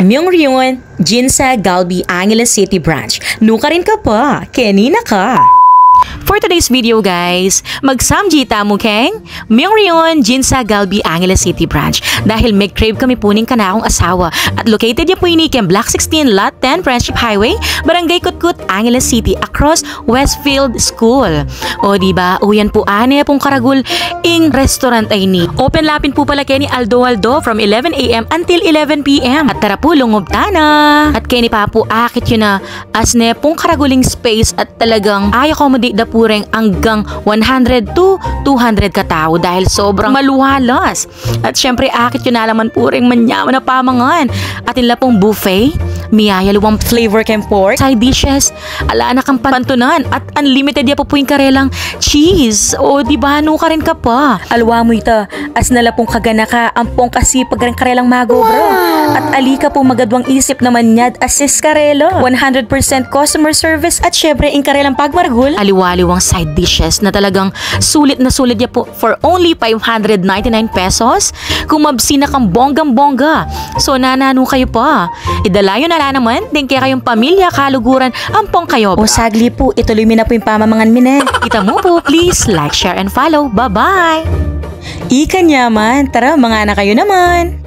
Myeongryun, Jinsa Galbi Angeles City Branch. Nuka rin ka pa, kenina ka. For today's video guys, magsamjita mo keng Myeongryun, Jinsa Galbi Angeles City Branch. Dahil mag-crave kami puning ka na akong asawa. At located ya po ini kem Block 16, Lot 10, Friendship Highway, Barangay Kutkut, Angeles City, across Westfield School. O diba, uyan po ane pong karagul ing restaurant ay ni. Open lapin po pala kay ni Aldo from 11 AM until 11 PM. At tara po, lungob tana. At kay ni Papo, akit yun na as ne pong karaguling space at talagang ay accommodate da pureng hanggang 100 to 200 katao dahil sobrang maluhalas. At syempre akit yun na laman pureng manyaman na pamangan. At nila pong buffet, miyaya luwang flavor kem pork, side dishes, ala na kang pantunan at unlimited ya po yung karelang cheese. O diba, nuka rin ka pa. Alwa mo ita, as nala pong kagana ka, ampong kasipag rin karelang magobro. Wow. At alika po magadwang isip naman nyad assist karelo. 100% customer service at syempre in karelang pagmargul. Aliwaliwang side dishes na talagang sulit na sulit ya po for only 599 pesos. Kung mabsina kang bonggang-bongga. So nanano kayo pa. Idalayo na lang naman, din kaya kayong pamilya, kaluguran, ampong kayo. O sagli po, ituloy mo na po yung pamamangan mine. Kita mo po, please like, share, and follow. Bye-bye! Ikan yaman, tara mga anak kayo naman.